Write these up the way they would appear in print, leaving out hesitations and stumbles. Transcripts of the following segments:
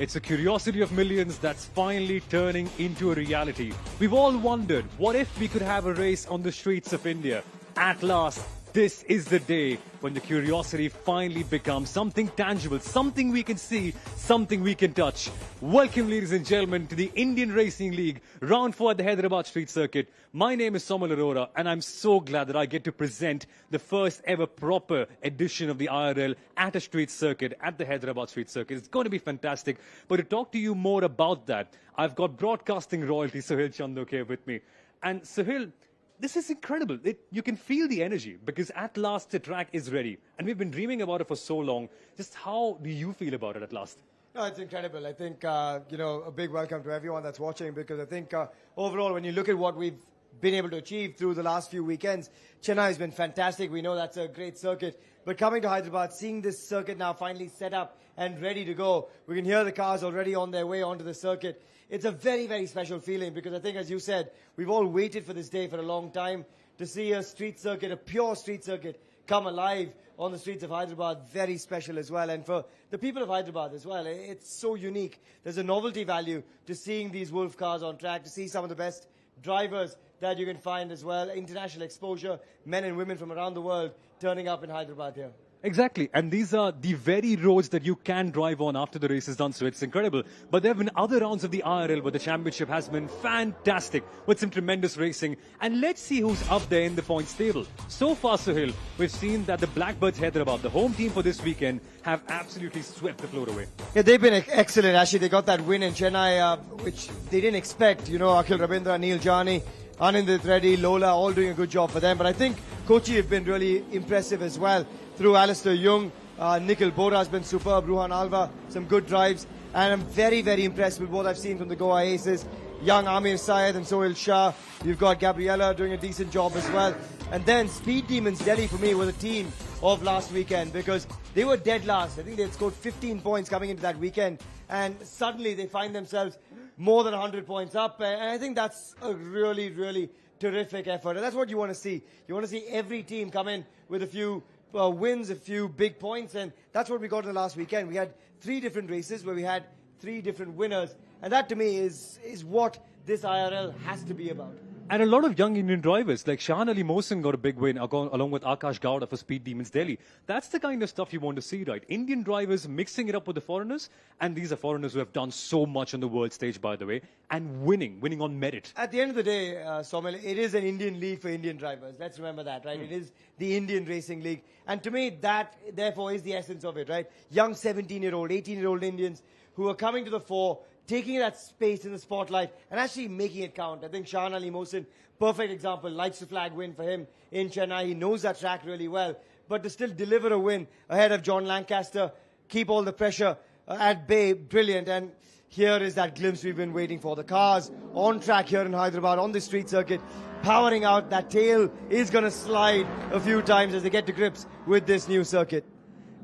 It's a curiosity of millions that's finally turning into a reality. We've all wondered, what if we could have a race on the streets of India? At last, this is the day when the curiosity finally becomes something tangible, something we can see, something we can touch. Welcome, ladies and gentlemen, to the Indian Racing League, round 4 at the Hyderabad Street Circuit. My name is Somal Arora, and I'm so glad that I get to present the first ever proper edition of the IRL at a street circuit, at the Hyderabad Street Circuit. It's going to be fantastic. But to talk to you more about that, I've got broadcasting royalty Sohail Chandok here with me. And Sohail, this is incredible. You can feel the energy because at last the track is ready. And we've been dreaming about it for so long. Just how do you feel about it at last? No, it's incredible. I think, a big welcome to everyone that's watching, because I think overall, when you look at what we've been able to achieve through the last few weekends, Chennai has been fantastic. We know that's a great circuit. But coming to Hyderabad, seeing this circuit now finally set up and ready to go, we can hear the cars already on their way onto the circuit. It's a very, very special feeling because I think, as you said, we've all waited for this day for a long time to see a street circuit, a pure street circuit, come alive on the streets of Hyderabad. Very special as well. And for the people of Hyderabad as well, it's so unique. There's a novelty value to seeing these Wolf cars on track, to see some of the best drivers that you can find as well. International exposure, men and women from around the world turning up in Hyderabad here. Exactly, and these are the very roads that you can drive on after the race is done, so it's incredible. But there have been other rounds of the IRL where the championship has been fantastic with some tremendous racing. And let's see who's up there in the points table. So far, Sohail, we've seen that the Blackbirds Hyderabad, the home team for this weekend, have absolutely swept the floor away. Yeah, they've been excellent. Actually, they got that win in Chennai, which they didn't expect. You know, Akhil Rabindra, Neil Jani, Anindit Reddy, Lola, all doing a good job for them. But I think Kochi have been really impressive as well. Through Alistair Young, Nikhil Bora has been superb, Ruhan Alva, some good drives. And I'm very, very impressed with what I've seen from the Goa Aces. Young Amir Syed and Sohail Shah. You've got Gabriella doing a decent job as well. And then Speed Demons Delhi for me were the team of last weekend because they were dead last. I think they had scored 15 points coming into that weekend. And suddenly they find themselves more than 100 points up. And I think that's a really, really terrific effort. And that's what you want to see. You want to see every team come in with a few wins, a few big points, and that's what we got in the last weekend. We had 3 different races where we had 3 different winners, and that to me is what this IRL has to be about. And a lot of young Indian drivers, like Shahan Ali Mohsin got a big win along with Akash Gowda for Speed Demons Delhi. That's the kind of stuff you want to see, right? Indian drivers mixing it up with the foreigners, and these are foreigners who have done so much on the world stage, by the way, and winning on merit. At the end of the day, Somel, it is an Indian league for Indian drivers. Let's remember that, right? It is the Indian Racing League. And to me, that, therefore, is the essence of it, right? Young 17-year-old, 18-year-old Indians who are coming to the fore, taking that space in the spotlight and actually making it count. I think Shahan Ali Mohsin, perfect example, lights the flag win for him in Chennai. He knows that track really well. But to still deliver a win ahead of John Lancaster, keep all the pressure at bay, brilliant. And here is that glimpse we've been waiting for. The cars on track here in Hyderabad on the street circuit, powering out. That tail is going to slide a few times as they get to grips with this new circuit.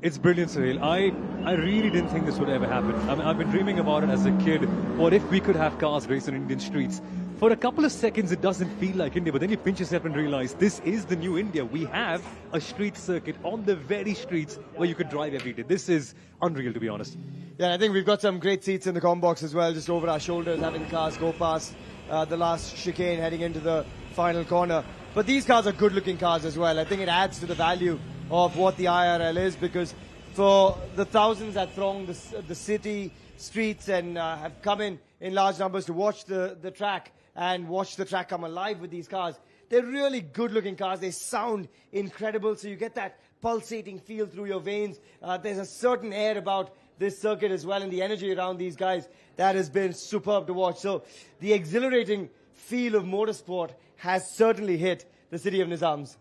It's brilliant, Sohail. I really didn't think this would ever happen. I mean, I've been dreaming about it as a kid. What if we could have cars race on Indian streets? For a couple of seconds, it doesn't feel like India, but then you pinch yourself and realize this is the new India. We have a street circuit on the very streets where you could drive every day. This is unreal, to be honest. Yeah, I think we've got some great seats in the comm box as well, just over our shoulders, having the cars go past the last chicane, heading into the final corner. But these cars are good-looking cars as well. I think it adds to the value of what the IRL is, because for the thousands that throng the city streets and have come in large numbers to watch the track and watch the track come alive with these cars, they're really good-looking cars. They sound incredible, so you get that pulsating feel through your veins. There's a certain air about this circuit as well, and the energy around these guys that has been superb to watch. So the exhilarating feel of motorsport has certainly hit the city of Nizams.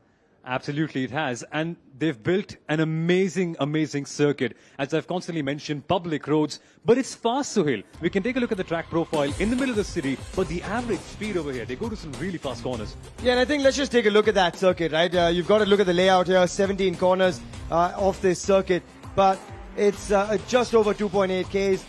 Absolutely, it has. And they've built an amazing, amazing circuit. As I've constantly mentioned, public roads. But it's fast, Sohail. We can take a look at the track profile in the middle of the city. But the average speed over here, they go to some really fast corners. Yeah, and I think let's just take a look at that circuit, right? You've got to look at the layout here, 17 corners of this circuit. But it's just over 2.8 Ks.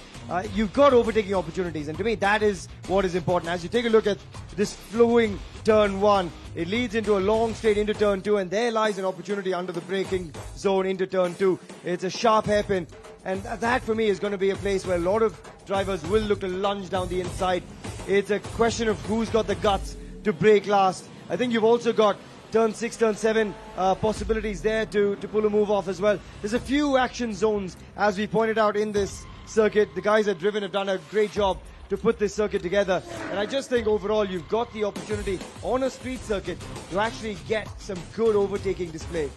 you've got overtaking opportunities. And to me, that is what is important. As you take a look at this flowing turn one, it leads into a long straight into turn two, and there lies an opportunity under the braking zone into turn two. It's a sharp hairpin, and that for me is going to be a place where a lot of drivers will look to lunge down the inside. It's a question of who's got the guts to brake last. I think you've also got turn 6, turn 7 possibilities there to pull a move off as well. There's a few action zones, as we pointed out in this circuit. The guys at Driven have done a great job to put this circuit together. And I just think overall you've got the opportunity on a street circuit to actually get some good overtaking display.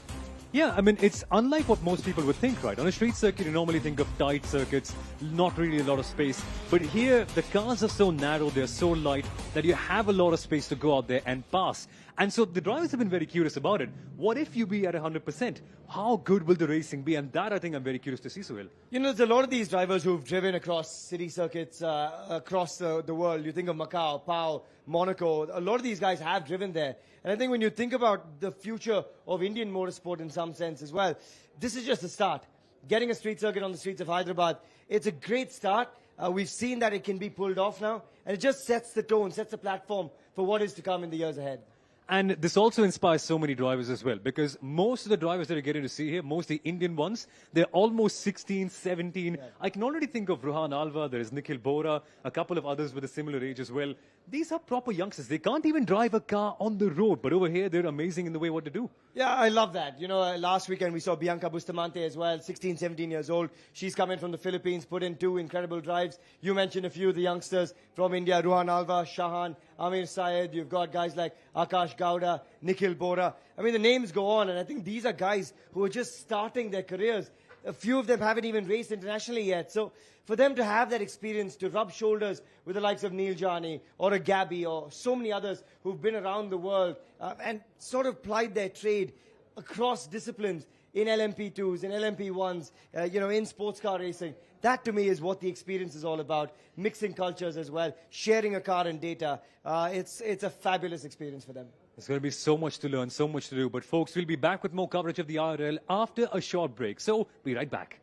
Yeah, I mean, it's unlike what most people would think, right? On a street circuit, you normally think of tight circuits, not really a lot of space. But here, the cars are so narrow, they're so light, that you have a lot of space to go out there and pass. And so the drivers have been very curious about it. What if you be at 100%? How good will the racing be? And that, I think, I'm very curious to see, Suhail. You know, there's a lot of these drivers who've driven across city circuits across the world. You think of Macau, Pau, Monaco. A lot of these guys have driven there. And I think when you think about the future of Indian motorsport in some sense as well, this is just a start. Getting a street circuit on the streets of Hyderabad, it's a great start. We've seen that it can be pulled off now. And it just sets the tone, sets the platform for what is to come in the years ahead. And this also inspires so many drivers as well, because most of the drivers that you're getting to see here, mostly Indian ones, they're almost 16, 17. Yeah. I can already think of Ruhan Alva, there is Nikhil Bora, a couple of others with a similar age as well. These are proper youngsters. They can't even drive a car on the road, but over here they're amazing in the way what they do. Yeah, I love that. You know, last weekend we saw Bianca Bustamante as well, 16, 17 years old. She's come in from the Philippines, put in 2 incredible drives. You mentioned a few of the youngsters from India, Ruhan Alva, Shahan, Amir Syed. You've got guys like Akash Gowda, Nikhil Bora. I mean, the names go on, and I think these are guys who are just starting their careers. A few of them haven't even raced internationally yet. So for them to have that experience, to rub shoulders with the likes of Neil Jani or a Gabby or so many others who've been around the world and sort of plied their trade across disciplines in LMP2s, in LMP1s, in sports car racing. That to me is what the experience is all about. Mixing cultures as well, sharing a car and data. It's a fabulous experience for them. There's going to be so much to learn, so much to do. But folks, we'll be back with more coverage of the IRL after a short break. So be right back.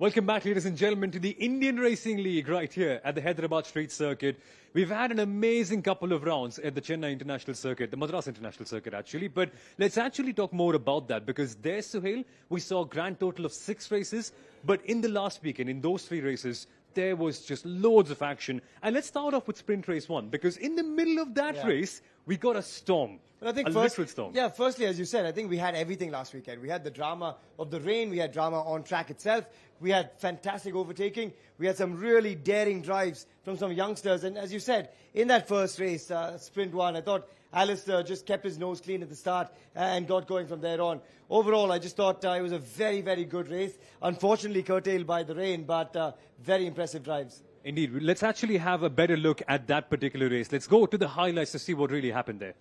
Welcome back, ladies and gentlemen, to the Indian Racing League right here at the Hyderabad Street Circuit. We've had an amazing couple of rounds at the Chennai International Circuit, the Madras International Circuit actually. But let's actually talk more about that, because there, Suhail, we saw a grand total of 6 races. But in the last weekend, in those 3 races, there was just loads of action. And let's start off with sprint race 1, because in the middle of that race, we got a storm. But I think literal storm. Yeah, firstly, as you said, I think we had everything last weekend. We had the drama of the rain. We had drama on track itself. We had fantastic overtaking. We had some really daring drives from some youngsters. And as you said, in that first race, sprint 1, I thought Alistair just kept his nose clean at the start and got going from there on. Overall, I just thought it was a very, very good race. Unfortunately, curtailed by the rain, but very impressive drives. Indeed. Let's actually have a better look at that particular race. Let's go to the highlights to see what really happened there.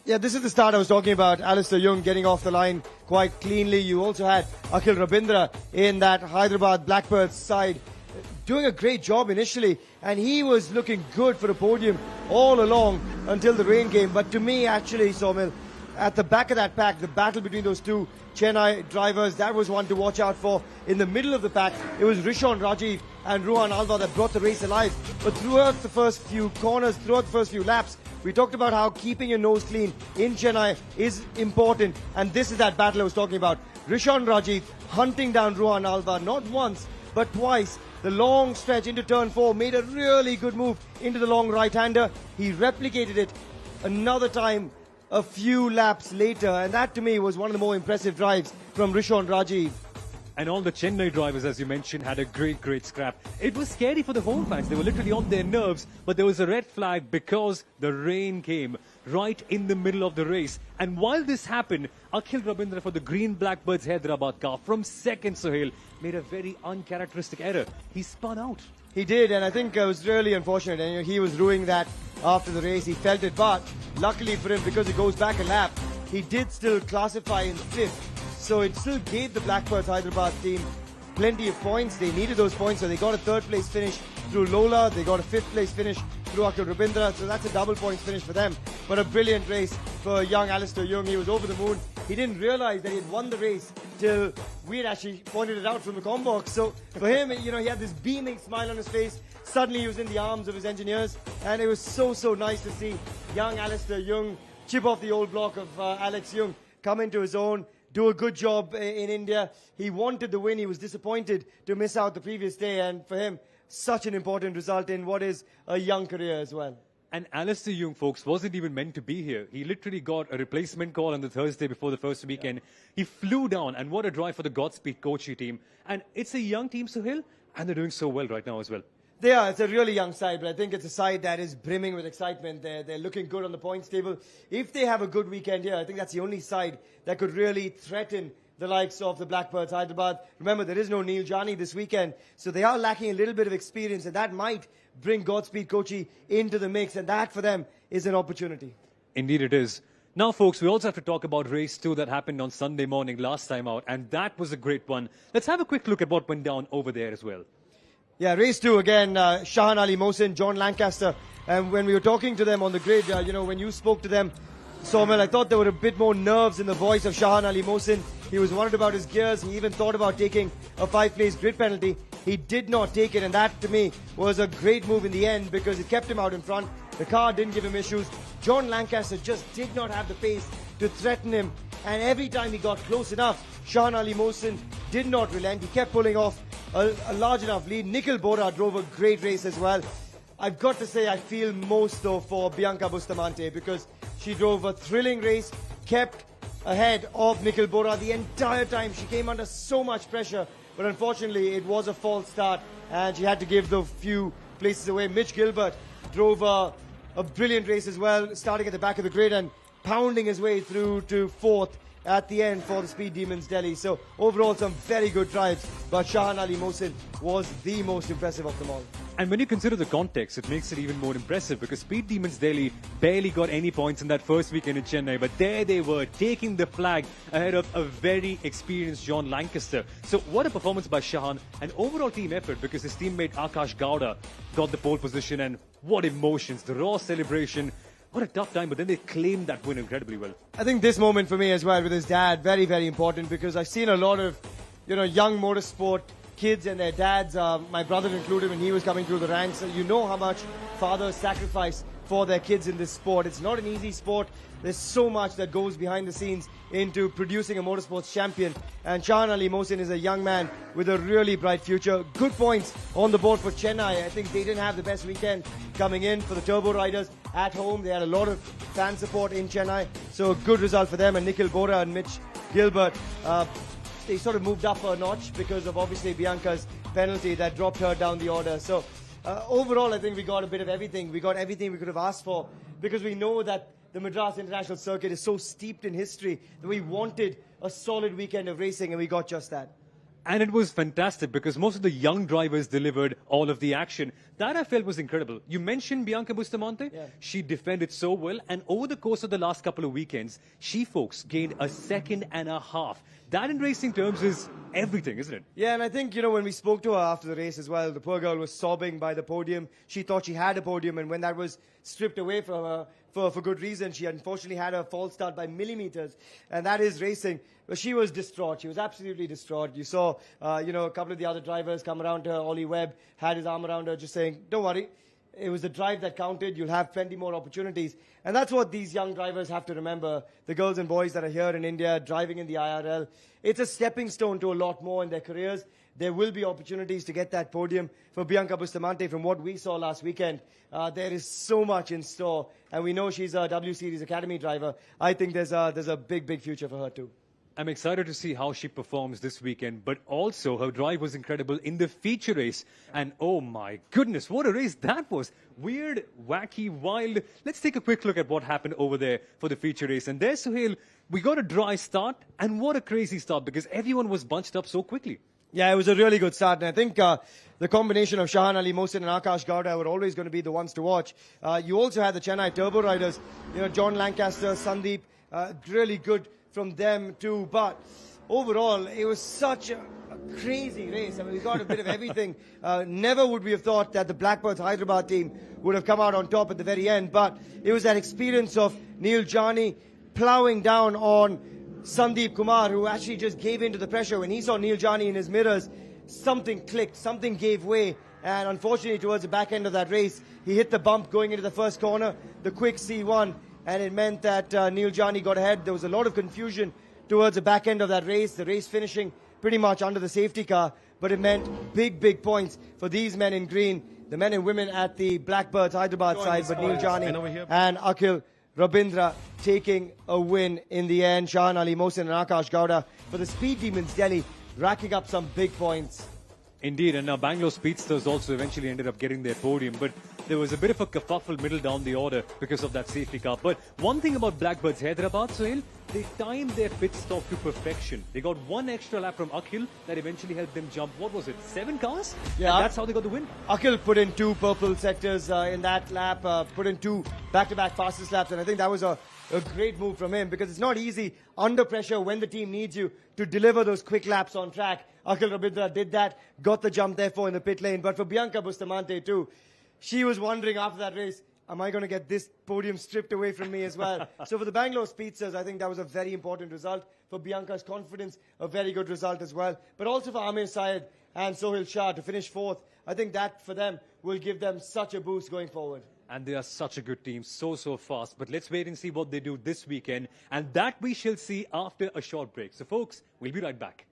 Yeah, this is the start I was talking about. Alistair Young getting off the line quite cleanly. You also had Akhil Rabindra in that Hyderabad Blackbirds side doing a great job initially, and he was looking good for a podium all along until the rain came. But to me, actually, Somil, at the back of that pack, the battle between those two Chennai drivers, that was one to watch out for. In the middle of the pack, it was Rishon Rajiv and Ruhan Alva that brought the race alive. But throughout the first few corners, throughout the first few laps, we talked about how keeping your nose clean in Chennai is important, and this is that battle I was talking about. Rishon Rajiv hunting down Ruhan Alva, not once, but twice. The long stretch into turn 4 made a really good move into the long right-hander. He replicated it another time a few laps later, and that to me was one of the more impressive drives from Rishon Rajiv. And all the Chennai drivers, as you mentioned, had a great scrap. It was scary for the home fans. They were literally on their nerves, but there was a red flag because the rain came right in the middle of the race. And while this happened, Akhil Rabindra for the Green Blackbirds Hyderabad car from second, Suhail, made a very uncharacteristic error. He spun out. He did, and I think it was really unfortunate. And he was ruining that after the race. He felt it, but luckily for him, because it goes back a lap, he did still classify in 5th. So it still gave the Blackbirds Hyderabad team plenty of points. They needed those points, so they got a 3rd place finish through Lola. They got a 5th place finish through Akhil Rabindra. So that's a double points finish for them. But a brilliant race for young Alistair Young. He was over the moon. He didn't realize that he had won the race till we had actually pointed it out from the comm box. So for him, he had this beaming smile on his face. Suddenly he was in the arms of his engineers, and it was so nice to see young Alistair Young chip off the old block of Alex Young, come into his own, do a good job in India. He wanted the win. He was disappointed to miss out the previous day, and for him, such an important result in what is a young career as well. And Alistair Young, folks, wasn't even meant to be here. He literally got a replacement call on the Thursday before the first weekend. He flew down, and what a drive for the Godspeed Kochi team. And it's a young team, Suhail, and they're doing so well right now as well. They are. It's a really young side, but I think it's a side that is brimming with excitement. They're looking good on the points table. If they have a good weekend here, I think that's the only side that could really threaten the likes of the Blackbirds Hyderabad. Remember, there is no Neil Jani this weekend, so they are lacking a little bit of experience, and that might bring Godspeed Kochi into the mix, and that for them is an opportunity. Indeed it is. Now, folks, we also have to talk about race 2 that happened on Sunday morning last time out, and that was a great one. Let's have a quick look at what went down over there as well. Yeah, race 2 again, Shahan Ali Mohsin, John Lancaster. And when we were talking to them on the grid, when you spoke to them, Somil, I thought there were a bit more nerves in the voice of Shahan Ali Mohsin. He was worried about his gears. He even thought about taking a 5-place grid penalty. He did not take it, and that to me was a great move in the end because it kept him out in front. The car didn't give him issues. John Lancaster just did not have the pace to threaten him, and every time he got close enough, Shahan Ali Mohsin did not relent. He kept pulling off a large enough lead. Nikhil Bora drove a great race as well. I've got to say I feel most though for Bianca Bustamante because she drove a thrilling race, kept ahead of Nikhil Bora the entire time. She came under so much pressure, but unfortunately it was a false start and she had to give the few places away. Mitch Gilbert drove a brilliant race as well, starting at the back of the grid and pounding his way through to 4th at the end for the Speed Demons Delhi. So overall some very good drives, but Shahan Ali Mohsin was the most impressive of them all. And when you consider the context, it makes it even more impressive because Speed Demons Delhi barely got any points in that first weekend in Chennai, but there they were taking the flag ahead of a very experienced John Lancaster. So what a performance by Shahan, and overall team effort because his teammate Akash Gowda got the pole position, and what emotions, the raw celebration. What a tough time, but then they claimed that win incredibly well. I think this moment for me as well with his dad, very, very important because I've seen a lot of young motorsport kids and their dads. My brother included when he was coming through the ranks. You know how much fathers sacrifice for their kids in this sport. It's not an easy sport. There's so much that goes behind the scenes into producing a motorsports champion. And Shahan Ali Mohsin is a young man with a really bright future. Good points on the board for Chennai. I think they didn't have the best weekend coming in for the Turbo Riders at home. They had a lot of fan support in Chennai. So a good result for them. And Nikhil Bora and Mitch Gilbert, they sort of moved up a notch because of obviously Bianca's penalty that dropped her down the order. So overall, I think we got a bit of everything. We got everything we could have asked for because we know that the Madras International Circuit is so steeped in history that we wanted a solid weekend of racing, and we got just that. And it was fantastic because most of the young drivers delivered all of the action. That I felt was incredible. You mentioned Bianca Bustamante. Yeah. She defended so well. And over the course of the last couple of weekends, she, folks, gained a second and a half. That in racing terms is everything, isn't it? Yeah, and I think, when we spoke to her after the race as well, the poor girl was sobbing by the podium. She thought she had a podium, and when that was stripped away from her, for good reason, she unfortunately had a false start by millimeters, and that is racing. But she was distraught. She was absolutely distraught. You saw, a couple of the other drivers come around her. Ollie Webb had his arm around her just saying, don't worry. It was the drive that counted. You'll have plenty more opportunities. And that's what these young drivers have to remember. The girls and boys that are here in India, driving in the IRL. It's a stepping stone to a lot more in their careers. There will be opportunities to get that podium for Bianca Bustamante. From what we saw last weekend, there is so much in store. And we know she's a W Series Academy driver. I think there's a big, big future for her too. I'm excited to see how she performs this weekend, but also her drive was incredible in the feature race. And oh my goodness, what a race that was. Weird, wacky, wild. Let's take a quick look at what happened over there for the feature race. And there's Suhail. We got a dry start, and what a crazy start because everyone was bunched up so quickly. Yeah, it was a really good start. And I think the combination of Shahan Ali Mohsin and Akash Gowda were always going to be the ones to watch. You also had the Chennai Turbo Riders, John Lancaster, Sandeep, really good from them too. But overall, it was such a crazy race. I mean, we got a bit of everything. Never would we have thought that the Blackbirds Hyderabad team would have come out on top at the very end. But it was that experience of Neil Jani ploughing down on Sandeep Kumar, who actually just gave in to the pressure. When he saw Neil Jani in his mirrors, something clicked, something gave way. And unfortunately, towards the back end of that race, he hit the bump going into the first corner, the quick C1, and it meant that Neil Jani got ahead. There was a lot of confusion towards the back end of that race, the race finishing pretty much under the safety car, but it meant big, big points for these men in green, the men and women at the Blackbirds Hyderabad side, but Neil Jani and Akhil Rabindra taking a win in the end. Shahan Ali Mohsin and Akash Gowda for the Speed Demons Delhi, racking up some big points. Indeed, and now Bangalore Speedsters also eventually ended up getting their podium, but there was a bit of a kerfuffle middle down the order because of that safety car. But one thing about Blackbirds Hyderabad, Sohail, they timed their pit stop to perfection. They got one extra lap from Akhil that eventually helped them jump, what was it, 7 cars? Yeah. And that's how they got the win. Akhil put in 2 purple sectors in that lap, put in 2 back-to-back fastest laps, and I think that was a great move from him because it's not easy under pressure when the team needs you to deliver those quick laps on track. Akhil Rabindra did that, got the jump therefore in the pit lane. But for Bianca Bustamante too, she was wondering after that race, am I going to get this podium stripped away from me as well? So for the Bangalore Speedsters, I think that was a very important result. For Bianca's confidence, a very good result as well. But also for Amir Syed and Sohail Shah to finish 4th, I think that for them will give them such a boost going forward. And they are such a good team, so fast. But let's wait and see what they do this weekend. And that we shall see after a short break. So folks, we'll be right back.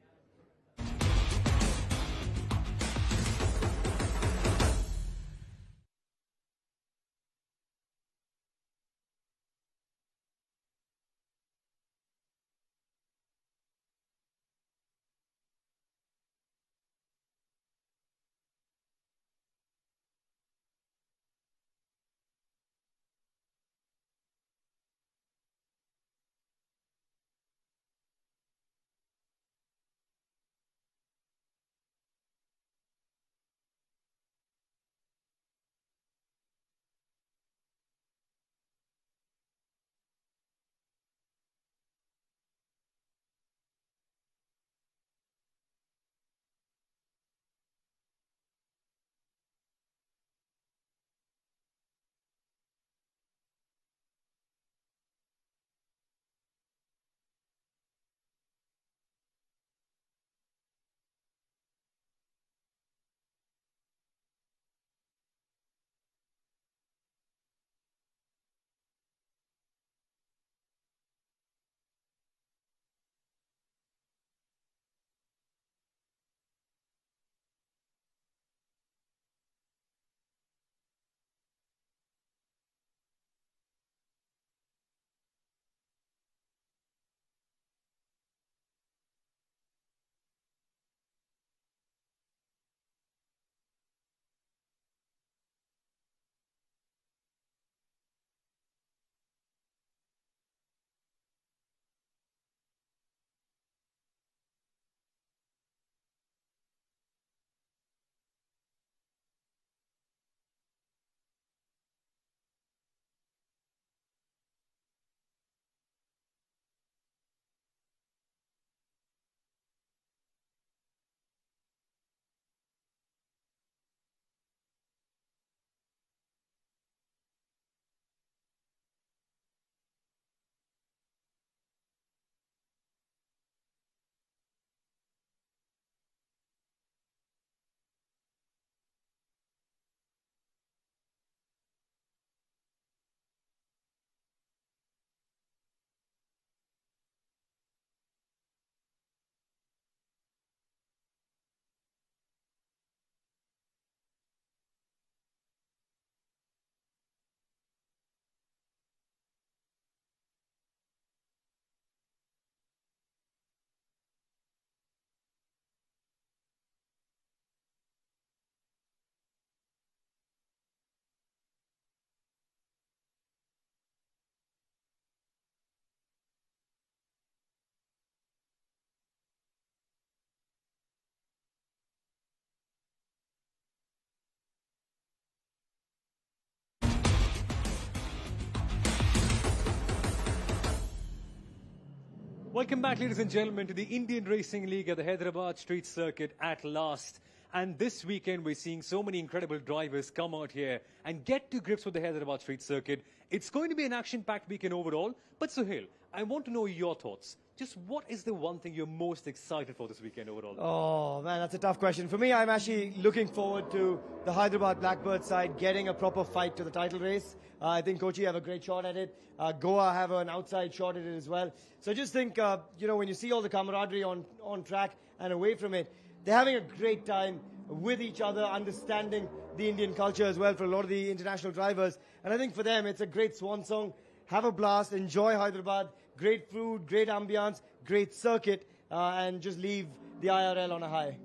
Welcome back, ladies and gentlemen, to the Indian Racing League at the Hyderabad Street Circuit at last. And this weekend, we're seeing so many incredible drivers come out here and get to grips with the Hyderabad Street Circuit. It's going to be an action-packed weekend overall. But Suhail, I want to know your thoughts. Just what is the one thing you're most excited for this weekend overall? Oh, man, that's a tough question. For me, I'm actually looking forward to the Hyderabad Blackbird side getting a proper fight to the title race. I think Kochi have a great shot at it. Goa have an outside shot at it as well. So I just think, when you see all the camaraderie on track and away from it, they're having a great time with each other, understanding the Indian culture as well for a lot of the international drivers. And I think for them, it's a great swan song. Have a blast, enjoy Hyderabad, great food, great ambience, great circuit, and just leave the IRL on a high.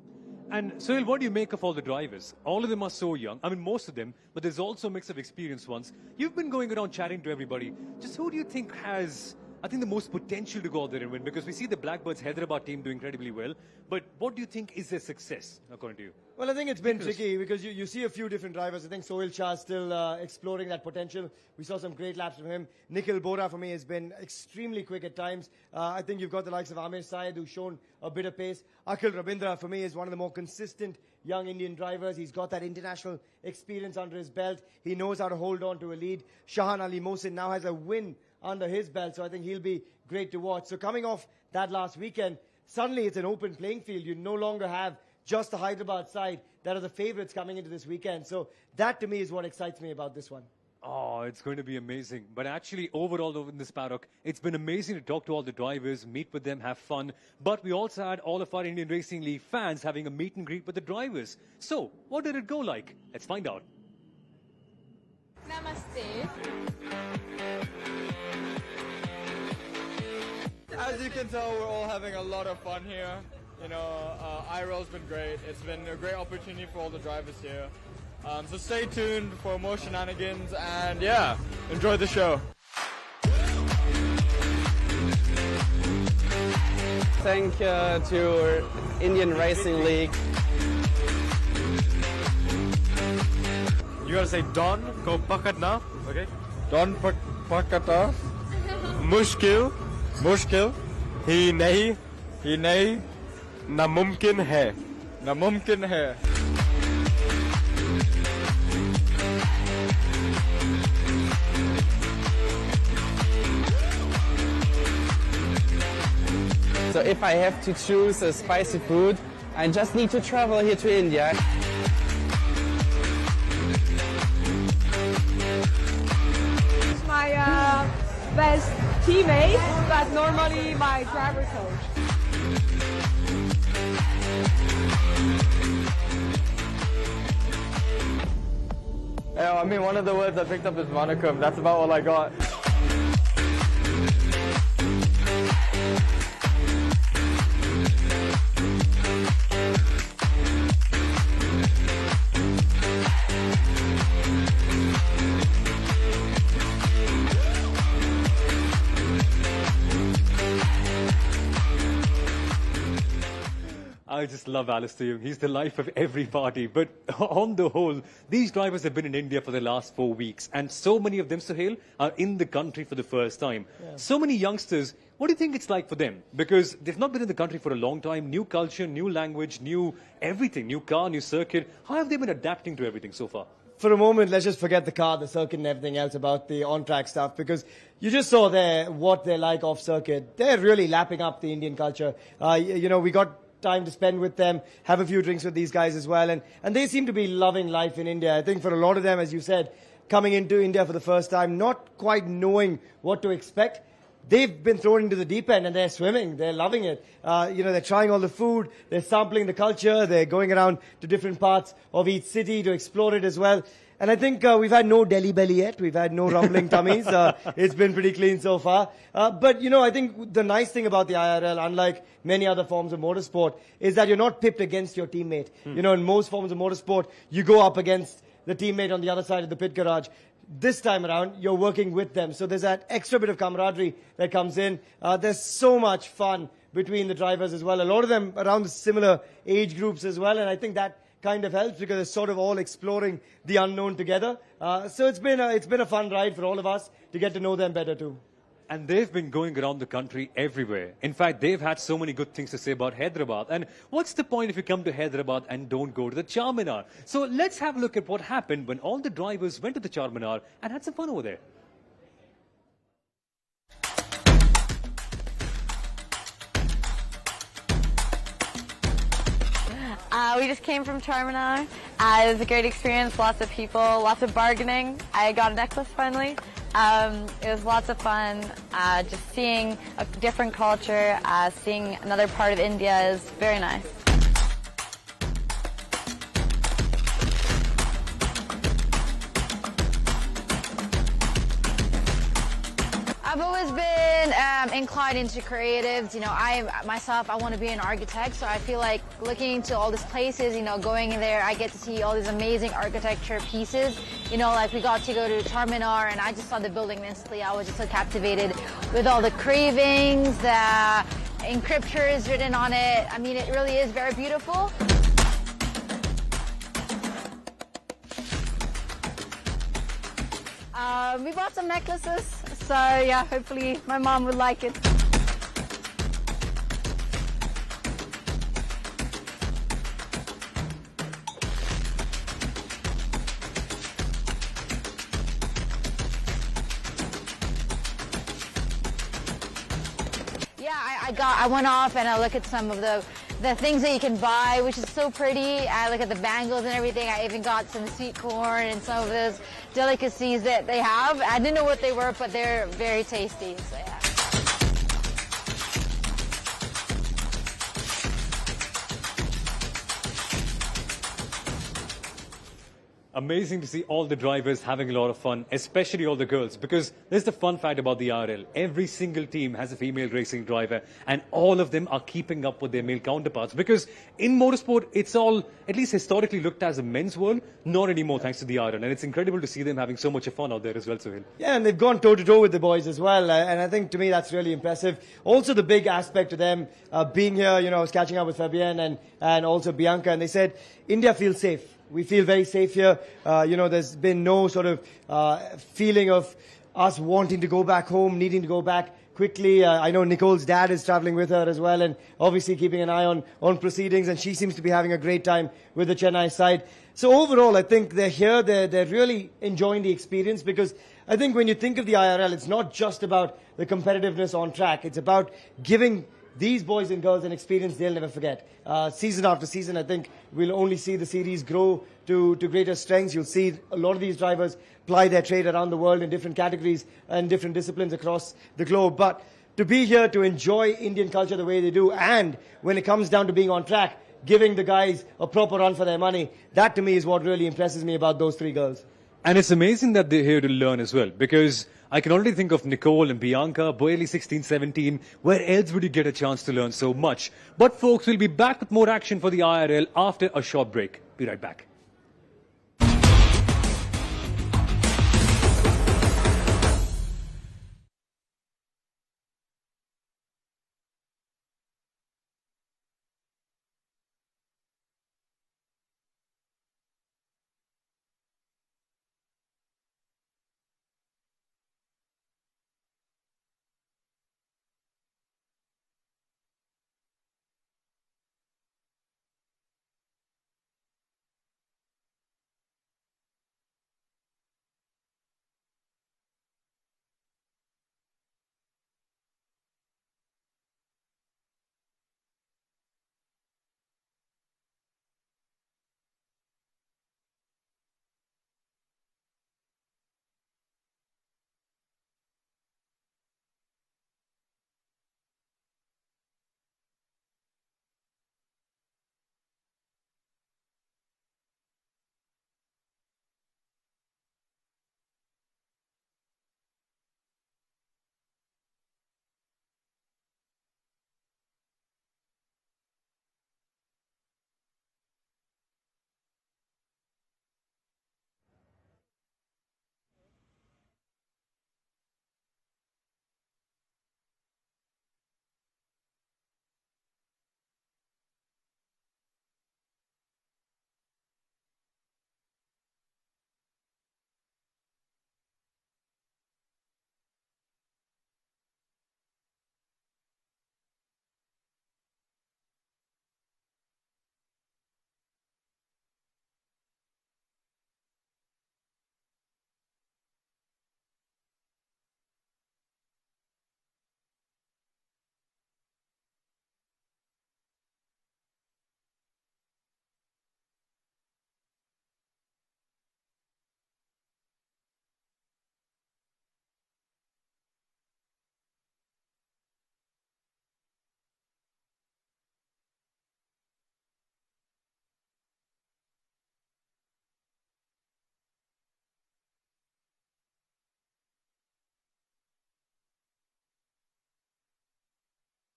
And Suhail, what do you make of all the drivers? All of them are so young. I mean, most of them, but there's also a mix of experienced ones. You've been going around chatting to everybody. Just who do you think has, I think, the most potential to go out there and win? Because we see the Blackbirds Hyderabad team doing incredibly well. But what do you think is their success, according to you? Well, I think it's been tricky because you see a few different drivers. I think Sohail Shah is still exploring that potential. We saw some great laps from him. Nikhil Bora, for me, has been extremely quick at times. I think you've got the likes of Amir Syed, who's shown a bit of pace. Akhil Rabindra, for me, is one of the more consistent young Indian drivers. He's got that international experience under his belt. He knows how to hold on to a lead. Shahan Ali Mohsin now has a win under his belt, so I think he'll be great to watch. So coming off that last weekend, suddenly it's an open playing field. You no longer have just the Hyderabad side that are the favourites coming into this weekend. So that to me is what excites me about this one. Oh, it's going to be amazing. But actually, overall, over in this paddock, it's been amazing to talk to all the drivers, meet with them, have fun. But we also had all of our Indian Racing League fans having a meet and greet with the drivers. So, what did it go like? Let's find out. Namaste. As you can tell, we're all having a lot of fun here. You know, IRL's been great. It's been a great opportunity for all the drivers here. So stay tuned for more shenanigans and yeah, enjoy the show. Thank to Indian Racing League. You gotta say Don ko pakadna, okay? Don pakata. Mushkil, mushkil. He nahi, namumkin hai, namumkin hai. So if I have to choose a spicy food, I just need to travel here to India. My best teammate, but normally my driver coach. I mean, one of the words I picked up is Vanakkam. That's about all I got. I just love Alistair Young. He's the life of every party. But on the whole, these drivers have been in India for the last 4 weeks. And so many of them, Suhail, are in the country for the first time. Yeah. So many youngsters, what do you think it's like for them? Because they've not been in the country for a long time. New culture, new language, new everything. New car, new circuit. How have they been adapting to everything so far? For a moment, let's just forget the car, the circuit and everything else about the on-track stuff, because you just saw there what they're like off-circuit. They're really lapping up the Indian culture. We got time to spend with them, have a few drinks with these guys as well, and they seem to be loving life in India. I think for a lot of them, as you said, coming into India for the first time, not quite knowing what to expect, they've been thrown into the deep end and they're swimming. They're loving it. They're trying all the food. They're sampling the culture. They're going around to different parts of each city to explore it as well. And I think we've had no Delhi belly yet. We've had no rumbling tummies. It's been pretty clean so far. But I think the nice thing about the IRL, unlike many other forms of motorsport, is that you're not pipped against your teammate. In most forms of motorsport, you go up against the teammate on the other side of the pit garage. This time around, you're working with them. So there's that extra bit of camaraderie that comes in. There's so much fun between the drivers as well. A lot of them around the similar age groups as well. And I think that kind of helps because they're sort of all exploring the unknown together. So it's been a fun ride for all of us to get to know them better too. And they've been going around the country everywhere. In fact, they've had so many good things to say about Hyderabad. And what's the point if you come to Hyderabad and don't go to the Charminar? So let's have a look at what happened when all the drivers went to the Charminar and had some fun over there. We just came from Charminar. It was a great experience, lots of people, lots of bargaining. I got a necklace finally. It was lots of fun, just seeing a different culture, seeing another part of India is very nice. I've always been inclined into creatives. You know, I want to be an architect, so I feel like looking into all these places, you know, going in there, I get to see all these amazing architecture pieces. You know, like we got to go to Charminar, and I just saw the building instantly. I was just so captivated with all the cravings, the inscriptions written on it. I mean, it really is very beautiful. We bought some necklaces, so yeah, hopefully my mom would like it. I went off and I looked at some of the things that you can buy, which is so pretty. I look at the bangles and everything. I even got some sweet corn and some of those delicacies that they have. I didn't know what they were, but they're very tasty. So yeah. Amazing to see all the drivers having a lot of fun, especially all the girls, because there's the fun fact about the IRL. Every single team has a female racing driver, and all of them are keeping up with their male counterparts. Because in motorsport, it's all, at least historically, looked as a men's world, not anymore thanks to the IRL. And it's incredible to see them having so much fun out there as well, Suhail. Yeah, and they've gone toe-to-toe with the boys as well. And I think, to me, that's really impressive. Also, the big aspect to them being here, you know, I was catching up with Fabienne and also Bianca, and they said, India feels safe. We feel very safe here. You know, there's been no sort of feeling of us wanting to go back home, needing to go back quickly. I know Nicole's dad is traveling with her as well, and obviously keeping an eye on proceedings, and she seems to be having a great time with the Chennai side. So overall, I think they're here. They're really enjoying the experience, because I think when you think of the IRL, it's not just about the competitiveness on track. It's about giving these boys and girls an experience they'll never forget. Season after season, I think we'll only see the series grow to greater strengths. You'll see a lot of these drivers ply their trade around the world in different categories and different disciplines across the globe. But to be here, to enjoy Indian culture the way they do, and when it comes down to being on track, giving the guys a proper run for their money, that to me is what really impresses me about those three girls. And it's amazing that they're here to learn as well, because I can already think of Nicole and Bianca, barely 16, 17. Where else would you get a chance to learn so much? But folks, we'll be back with more action for the IRL after a short break. Be right back.